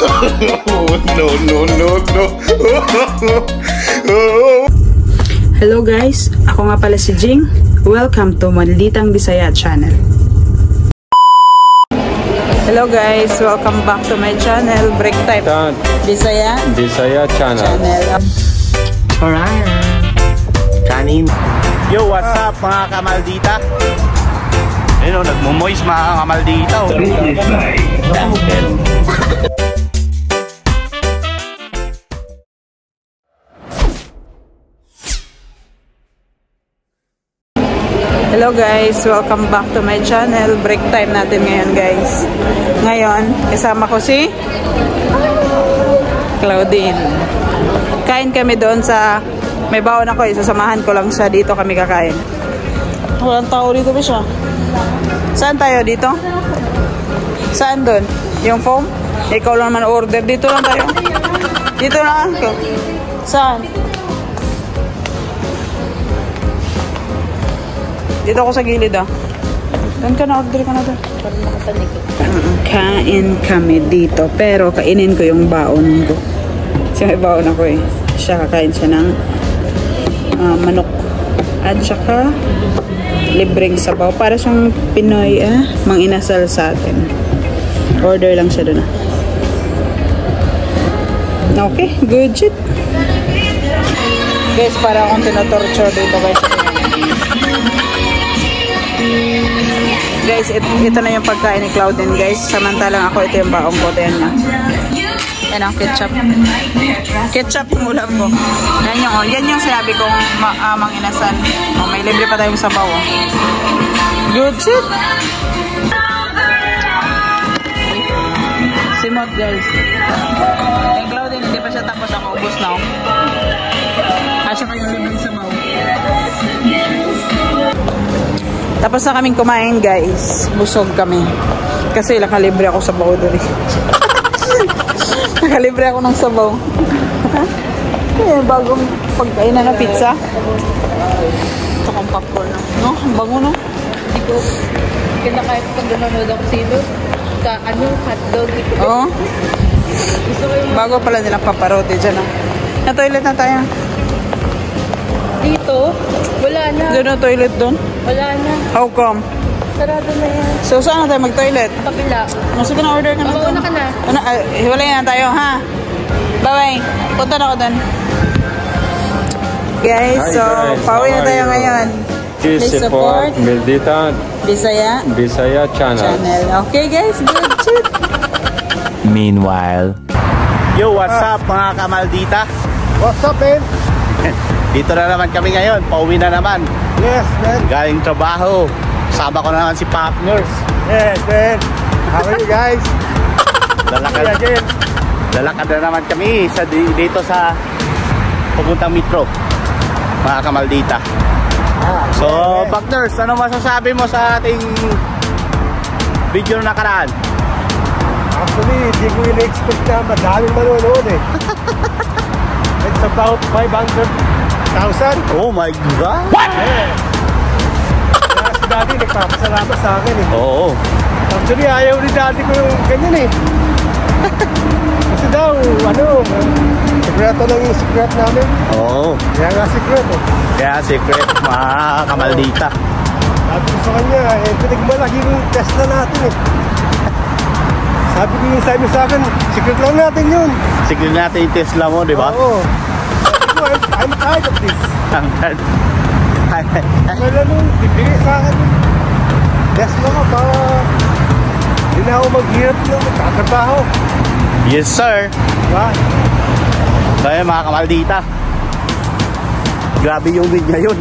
No, no, no, no. Hello guys, ako nga pala si Jing. Welcome to Malditang Bisaya channel. Hello guys, welcome back to my channel. Break time. Bisaya channel. Alright. Kanin. Yo, what's up mga kamaldita? Ayun o, nagmumoist mga kamaldita. Hello guys, welcome back to my channel. Break time natin ngayon guys. Ngayon, kasama ko si Claudine. Kain kami doon sa may baon ako, isasamahan ko lang siya. Dito kami kakain. Walang tao dito ba siya? Saan tayo dito? Saan doon? Yung foam? Ikaw lang naman order. Dito lang tayo. Dito lang ako. Saan? Dito ako sa gilid ah. Doon ka na, order ka na doon. Kain kami dito. Pero kainin ko yung baon ko. Kasi may baon ako eh. Siya kakain siya ng manok. At saka libreng sabaw. Para siyang Pinoy mang-inasal sa atin. Order lang siya doon ah. Okay, good shit. Guys, para akong tinotorture dito guys. Guys, ito na yung pagkain ni Claudine guys. Samantalang ako, ito yung baong ko. Ayan na. Yan ang ketchup. Ketchup yung ulam ko. Yan yung sinabi kong mang-inasal. May libre pa tayong sabaw. Good shit. Simot guys. Yung Claudine, hindi pa siya tapos. Ako ubos na ako. At siya pa yung libreng sabaw. Tapos na kaming kumain guys. Busog kami. Kasi nakalibre ako sa sabaw doon eh. Nakalibre ako ng sabaw. Bagong pagkainan ng pizza. Ito kong popcorn. No? Ang bango no? Hindi ko kinakait pag nanonood ako sino. Hotdog. Oo. Bago pala nilang paparote dyan ah. Na-toilet na tayo. Dito? Wala na. Doon ang toilet doon? Wala na. How come? Sarado na yan. So saan na tayo mag-toilet? Kabila. Sige na, order ka na doon. Mauna ka na. Hiwalay na tayo ha. Bye-bye. Punta na ako doon. Guys, so pauwi na tayo ngayon. Please support Maldita Bisaya channel. Okay guys, good shit. Meanwhile. Yo, what's up mga kamaldita? What's up, man? Dito na naman kami ngayon. Pauwi na naman. Yes, man. Galing trabaho. Sama ko na naman si Partners. Yes, man. How are you guys? Lalakad na naman kami dito sa papuntang metro. Mga kamaldita. So, Partners, ano masasabi mo sa ating video na nakaraan? Actually, hindi ko in-expect na madaming manonood eh. It's about 500,000. Oh my God! What? Yeah. Kaya si Daddy nagpapasalamat sa akin eh. Oo. Actually, ayaw ni Daddy ko yung ganyan eh. Kasi daw, sekreto lang yung secret namin. Oo. Kaya nga secret eh. Kaya secret, mga kamaldita. Sabi ko sa kanya, pinagmalaki yung test na natin eh. Sabi ko yung sabi sa akin, secret lang natin yun. Secret natin yung Tesla mo, di ba? Oo. I'm tired of this. I'm tired. Wala nung, bibigay sa akin. Tesla ka ba? Hindi na ako maghirap na magtatrabaho. Yes, sir. Diba? Kaya mga kamaldita. Grabe yung wind ngayon.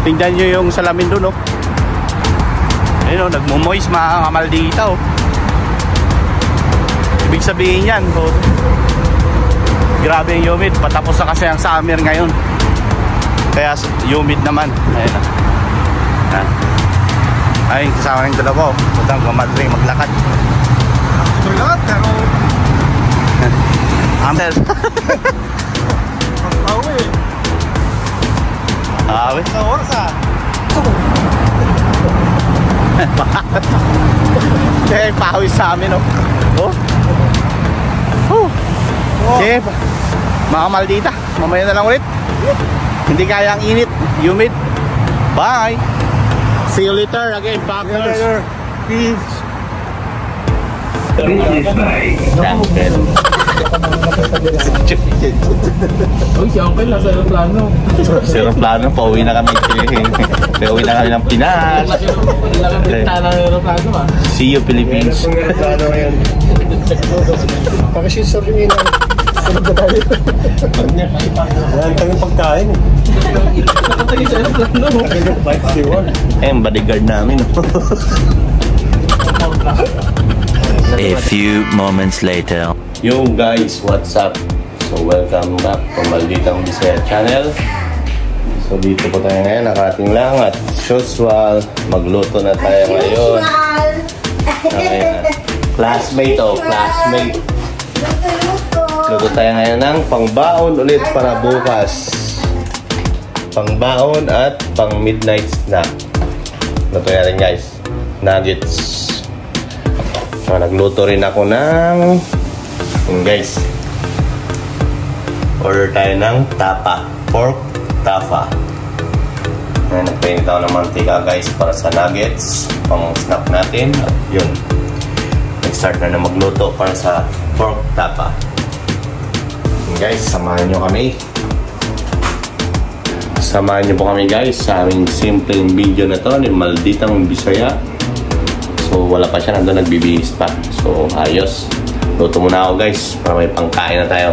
Tingnan nyo yung salamin doon, oh. Ayun, oh, nagmumoist mga kamaldita, oh. Ibig sabihin yan, oh. Grabe yung humid. Patapos na kasi ang summer ngayon. Kaya humid naman. Ayun, ah. Ay, kasama ng dalawa, oh. Putang kumadring maglakad. Ito lahat, pero Amel. pagpawi. Awe. Sa oras ah. Kaya pawis sa amin, oh. Oh. Sige, mga Maldita, mamaya na lang ulit. Hindi kaya ang init, humid. Bye. See you later again, partners. Peace. Uy, si Uncle nasa aeroplano. Sa aeroplano, pauwi na kami. Pauwi na kami ng Pinas. See you, Philippines. Pakashoot sa rin yun. Yan kami pagkain. Nakatagin sa aeroplano. Ayun, bodyguard namin. A few moments later. Yo guys, what's up? So welcome back to Malditang Bisaya channel. So dito po tayo ngayon, nakating lang at usual, magluto na tayo ngayon. Okay, classmate classmate. Luto tayo ngayon ng pangbaon ulit para bukas. Pangbaon at pang midnight snack. Luto natin guys, nuggets. So, nagluto rin ako ng guys, order tayo ng tapa, pork tapa. Ayan, nagpainit ako ng mantika guys para sa nuggets, pang snack natin. At yun, nag-start na magluto para sa pork tapa. And guys, samahan nyo kami. Samahan nyo po kami guys sa aming simpleng video na to ni Malditang Bisaya. So wala pa siya, nandun nagbibihis pa. So ayos, luto muna ako guys para may pangkain na tayo.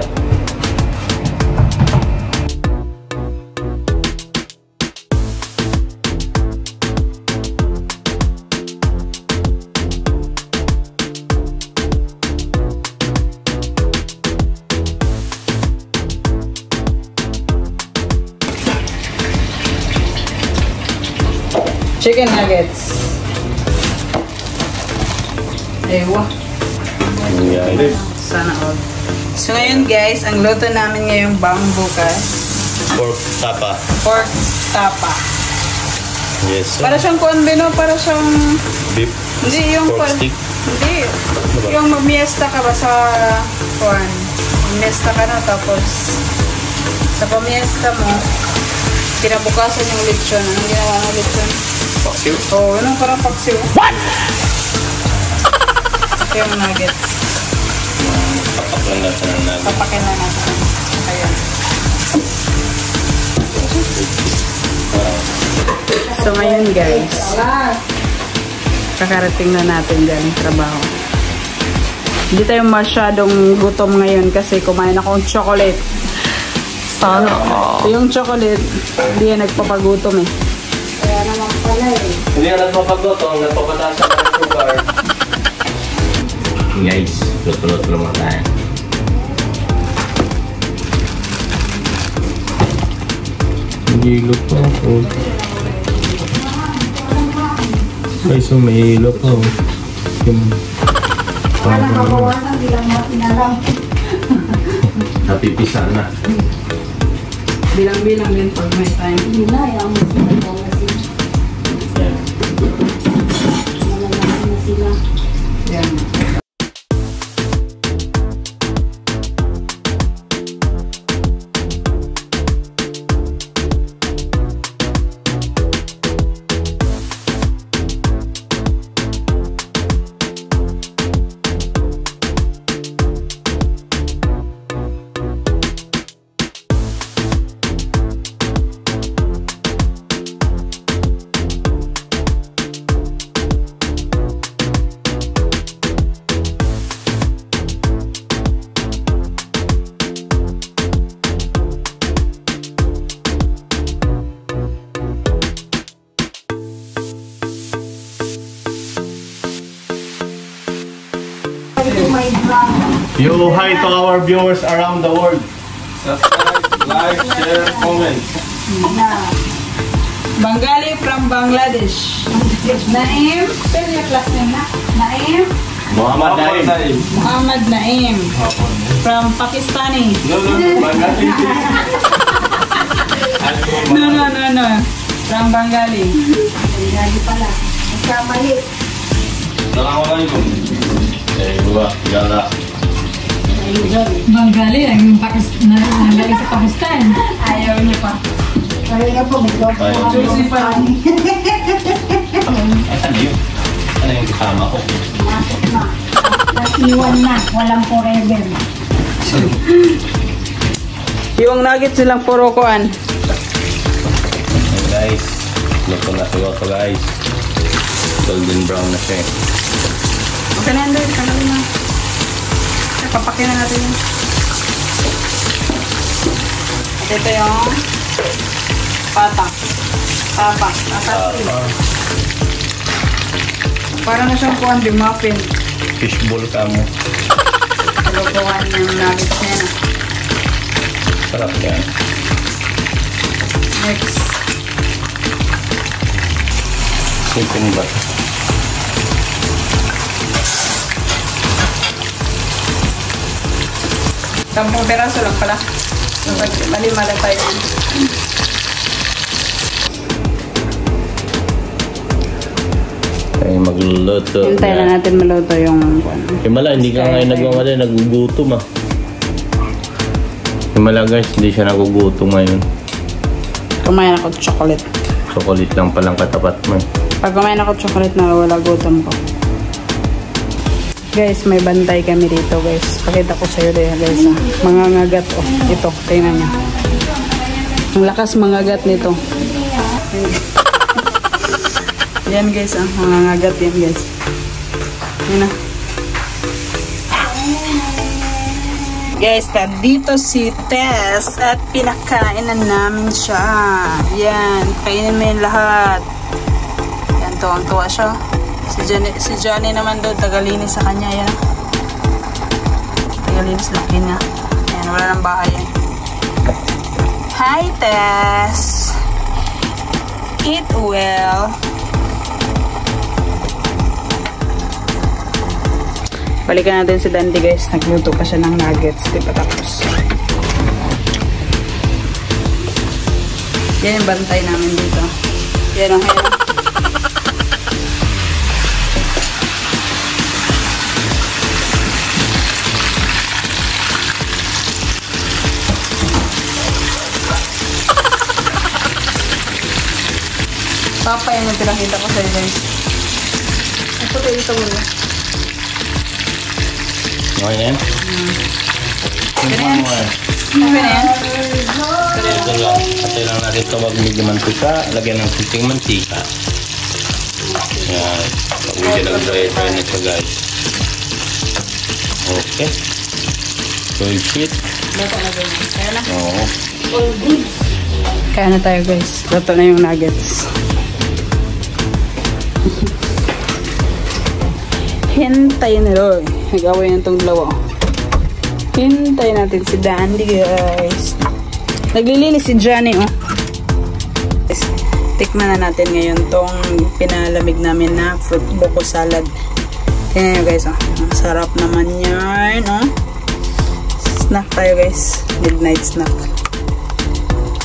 Chicken nuggets. Ewa. Yeah, Sana all. So ngayon guys, ang luto namin ngayong bukas. pork tapa. Pork tapa. Yes. Para siyang kuanbino, para siyang... Beef. Hindi yung pork stick. Hindi. Yung magmiesta ka ba sa kuan. Magmiesta ka na tapos sa pamiesta mo, kinabukasan yung lechon. Anong ginawa ng lechon? Paksiw. Oo, anong parang paksiw. What? Yung nuggets. Papakin natin ng nuggets. Papakin na natin. Ayan. So ngayon guys, kakarating na natin galing trabaho. Hindi tayo masyadong gutom ngayon kasi kumain akong chocolate. Sana. Yung chocolate, hindi yan nagpapagutom eh. Kaya naman pala eh. Hindi yan nagpapagutom, nagpapataas ng sugar. Guys, luto-luto naman tayo. Hilo pa ako. Guys, so may hilo pa ako. Wala mabawasan, bilang natin na lang. Napipisa na. Bilang-bilang din pag may time. Hindi na, ayaw mo sila bawasin. Yan. Malalaman na sila. Yan. Yo, hi to our viewers around the world. Subscribe, like, share, comment. Bengali from Bangladesh. Naim. Pero yung class na. Naim. Muhammad Naim. Muhammad Naim. From Pakistani. No. From Bengali. Bengali pala. Magkamali. Assalamualaikum. Eh, gua, yalla. Bengali lang yung nanggaling sa Pakistan. Ayaw niya pa. Asan yun? Ano yung kasama ko? Iwan na, walang forever. Yung nuggets nilang puro kuan. Guys, luto na ito guys. Golden brown na siya eh. Okay na yan, Dad. Tagalin na. Papakin na natin yun. At ito yung pata. Tapa. Para na siyang kuhan, di muffin. Fishball ka mo. Lutuan yung nuggets niya na. Sarap yan. Next. Simple ba? 10 peraso lang pala. Mali-mali tayo. Tayo magluluto. Hintay na natin maluto yung... Himala, hindi ka ngayon nagmamali, nagugutom ah. Himala guys, hindi siya nagugutom ngayon. Kumain ako chocolate. Chocolate lang palang katapat mo eh. Pag kumain ako chocolate na wala gutom ko. Guys, may bantay kami dito guys. Pakita ko sa'yo dahil guys. Mga ngagat oh. Ito, tingnan nyo. Ang lakas mangagat nito. Yan guys ah. Mga ngagat yan guys. Yan na. Guys, dito si Tess at pinakain na namin siya. Yan, kainin mo yung lahat. Yan, tuwang-tuwa siya. Si Johnny naman doon, tagalinis sa kanya. Yan. Tagalinis laki niya. Yan, wala nang bahay yan. Hi, Tess! Eat well. Balikan natin si Dandy guys. Nagluto pa siya ng nuggets. Di pa tapos. Yan yung bantay namin dito. Yan ang yan. Papa yan yung pinakita ko sa'yo guys. Ito tayo dito muna. Okay na yan? Okay na yan? Okay na yan? Ito lang. Patay lang natin ito wag medyo mantika. Lagyan ng kunting mantika. Yan. Pag medyo nag-dry nito guys. Okay. So shit. Kaya na? Oo. Kaya na tayo guys. Luto na yung nuggets. Hintayin na Roy. Nag-away na itong dalawa. Hintayin natin si Dandy guys. Naglilinis si Johnny oh. Tikman na natin ngayon tong pinalamig namin na fruit buko salad. Tingnan nyo guys oh. Ang sarap naman yan oh. Snack tayo guys. Midnight snack.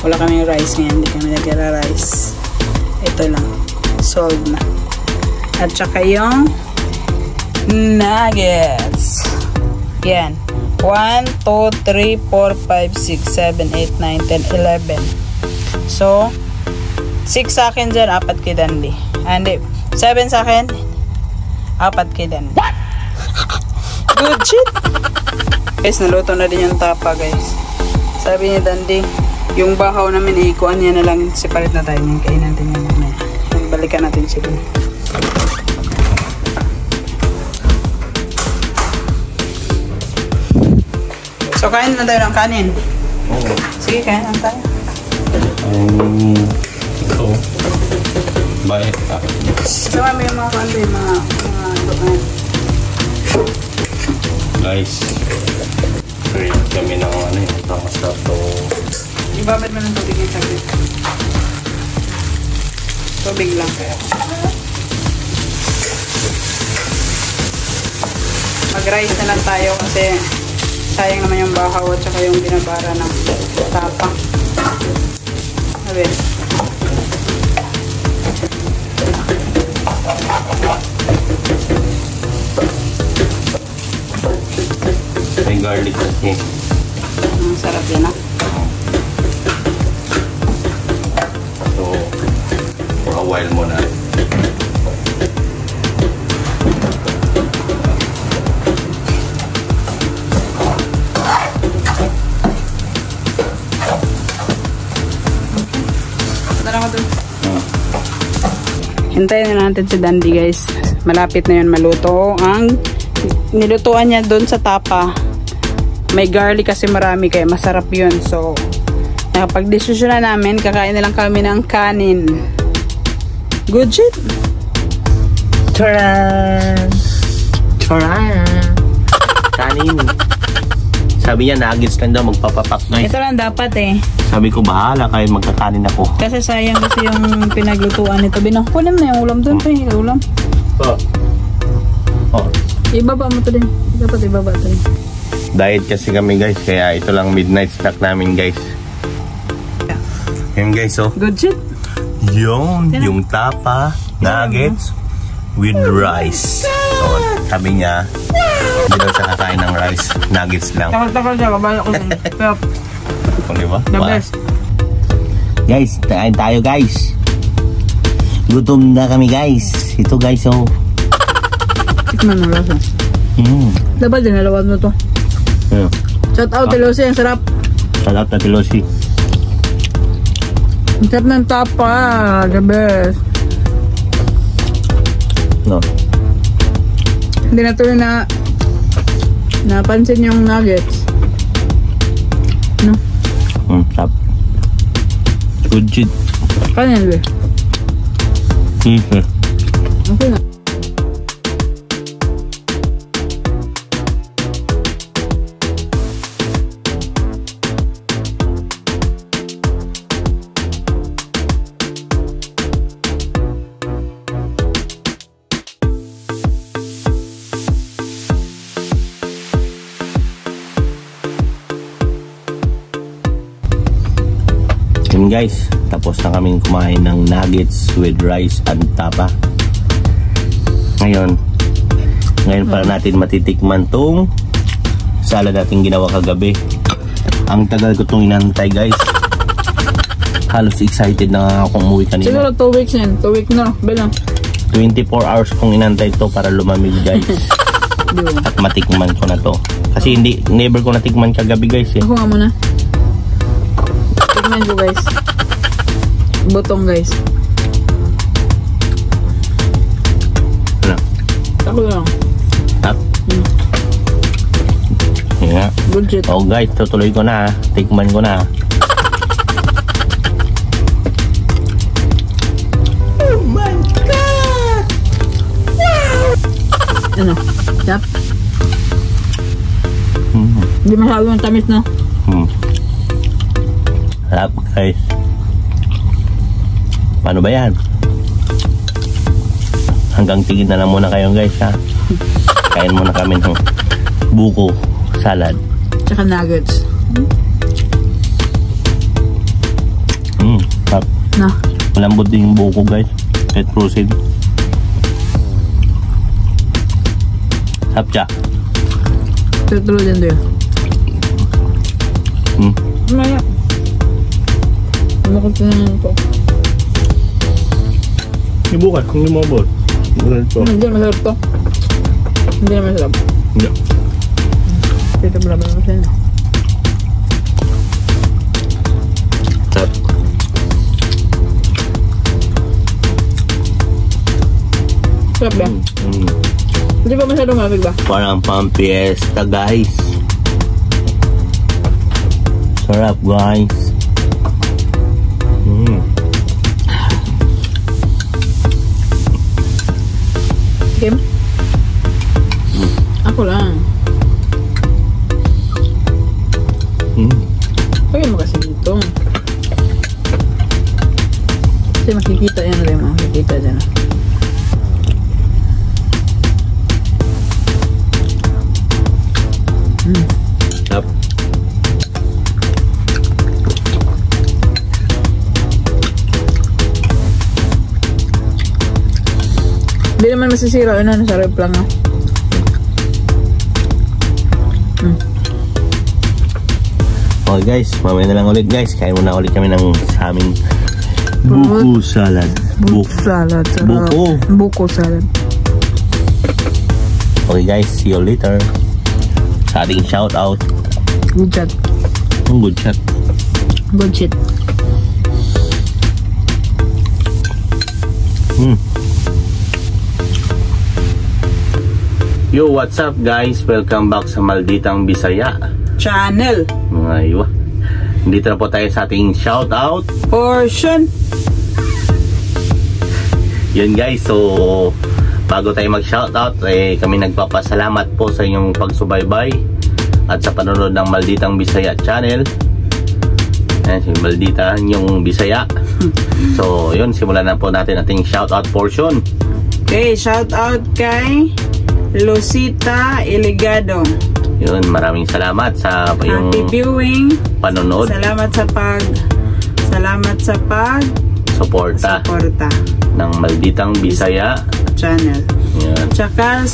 Wala kaming rice ngayon. Hindi kami nag-rice. Ito lang. Solved na. At saka yung nuggets. Yan. 1, 2, 3, 4, 5, 6, 7, 8, 9, 10, 11. So, 6 sa akin dyan, 4 kay Dandy. Hindi. 7 sa akin, 4 kay Dandy. Good shit! Guys, naluto na din yung tapa, guys. Sabi ni Dandy, yung bahaw namin, ikuan niya na lang, separate na tayo. Kain natin yung mamaya. Balikan natin siya dun. So, kain na tayo ng kanin. Oo. Sige, kain lang tayo. Ito. Bayad ka. So, mami yung mga kando, yung mga doon. Guys. Create kami ng ano yung thermostat to. Ibabad mo ng tubig yung saglit. Tubig lang. Mag-rice na lang tayo kasi sayang naman yung bahaw at saka yung binabara ng tapa. Sabi. Thank may garlic kasi. Ang sarap yan ah. So, for a while muna. Hintayin na natin si Dandy guys. Malapit na yun maluto. Ang nilutuan niya doon sa tapa, may garlic kasi marami kaya masarap yun. So, nakapag-desisyon na namin, kakain na lang kami ng kanin. Good shit! Taran! Taran! Kanin. Sabi niya, nuggets lang daw, magpapapak na. Ito lang dapat eh. Sabi ko, bahala kayo, magkakanin ako. Kasi sayang kasi yung pinaglutuan nito. Binakulim na yung ulam doon. Ulam. Oh. Ibaba mo to din. Dapat ibaba to din. Diet kasi kami guys, kaya ito lang midnight snack namin guys. Yun guys, oh. Good shit. Yung tapa, nuggets with rice. So, sabi niya, hindi daw siya kakain ng rice, nuggets lang. Takal siya, kabaya ko din. Pero, di ba? the best. Guys, kain tayo guys. Gutom na kami guys. Ito guys, oh. Tikman mo lasa. Dapat dinalawan mo to. Yeah. Shout out Telosi, ang sarap. Shout out na Telosi. Ang sarap ng tapa, the best. No. Hindi na tuloy na napansin yung nuggets. No? Sarap. Good shit. Kanya ba? Okay na. Yun guys, tapos na kaming kumain ng nuggets with rice and tapa. Ngayon para natin matitikman tong salad natin ginawa kagabi. Ang tagal ko itong inantay guys. Halos excited na akong umuwi kanina. Siguro 2 weeks yan. 2 weeks na. Bilang 24 hours kong inantay to para lumamig guys. At matikman ko na to. Kasi never ko natikman kagabi guys eh. Ako nga muna. Tignan ko guys. Botong guys. Ano? Ako lang. Tap? Yeah. Good shit. Oh guys, tutuloy ko na. Tikman ko na. Oh my God! Wow! Ano? Tap? Hindi masyado yung tamis na. Sarap guys. Paano ba yan? Hanggang tingin na lang muna kayo guys ha. Kain muna kami ng buko salad. Tsaka nuggets. Sarap. Na. Malambot din yung buko guys. Kahit frozen. Sarap siya. Tutuloy din doon. Maya. Ano ko tinanan ko? Ibukat kung hindi mo abot. Hindi na masarap to. Hindi na masarap. Hindi. Dito mo naman ako sa'yo. Sarap. Sarap ba? Hindi ba masyadong malamig ba? Parang pang-fiesta guys. Sarap guys. Kim? Ako lang. Pagay mo kasi dito. Kasi makikita yan rin mo. Makikita dyan. Sarap. Hindi naman masisira. Ano, nasa rep lang. Okay guys, mamaya na lang ulit guys. Kain muna ulit kami ng sa aming buko salad. Buko salad. Buko salad. Okay guys, see you later. Sa ating shout out. Good chat. Good chat. Good shit. Yo, what's up guys? Welcome back sa Malditang Bisaya Channel. Aywa. Dito na po tayo sa ating shout out portion. Yun guys, so bago tayo mag shout out, kami nagpapasalamat po sa inyong pagsubaybay at sa panonood ng Malditang Bisaya Channel. Ayan, si Maldita yung Bisaya. So yun, simulan na po natin ating shout out portion. Okay, shout out kay Lucita Iligado. Yun, maraming salamat sa yung happy viewing, panonood. Salamat sa pag suporta ng Malditang Bisaya Channel. Yan. Tsaka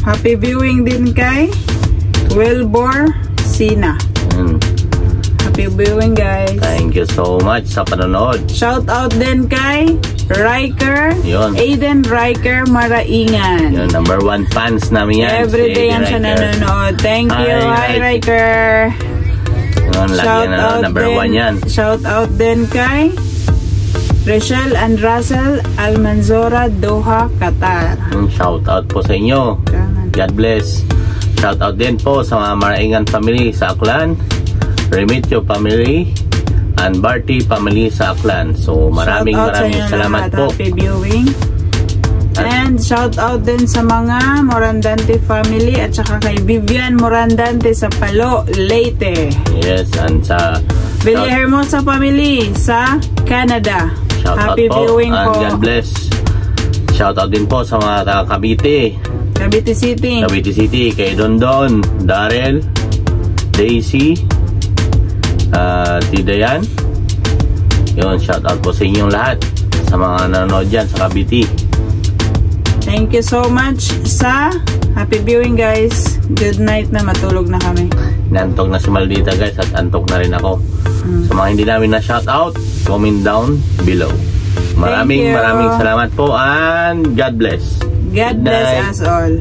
happy viewing din kay Wilbur Sina. Happy viewing guys. Thank you so much sa panonood. Shout out din kay Riker. Yun. Aiden Riker Maraingan. Yun, number 1 fans namin yan. Everyday yan siya nanonood. Thank you. Hi Riker. Yun, lagi na number 1 yan. Shout out din kay Rachel and Russell Almanzora, Doha, Qatar. Shout out po sa inyo. God bless. Shout out din po sa mga Maraingan family sa Aklan, Remitio family, and Barty family sa Aklan. So maraming salamat po. Happy viewing. And shout out din sa mga Morandante family at saka kay Vivian Morandante sa Palo, Leyte. Yes, and sa Villahermosa family sa Canada. Shout happy out po, viewing and po. God bless. Shout out din po sa mga taga Cavite. Cavite City, kay Dondon, Darrell, Daisy, Tidayan. Yun, shout out po sa inyong lahat sa mga nanonood dyan sa Cavite. Thank you so much sa happy viewing guys. Good night na, matulog na kami. Nantok na si Maldita guys at antok na rin ako. Sa mga hindi namin na shout out, comment down below. Maraming salamat po and God bless. God bless us all.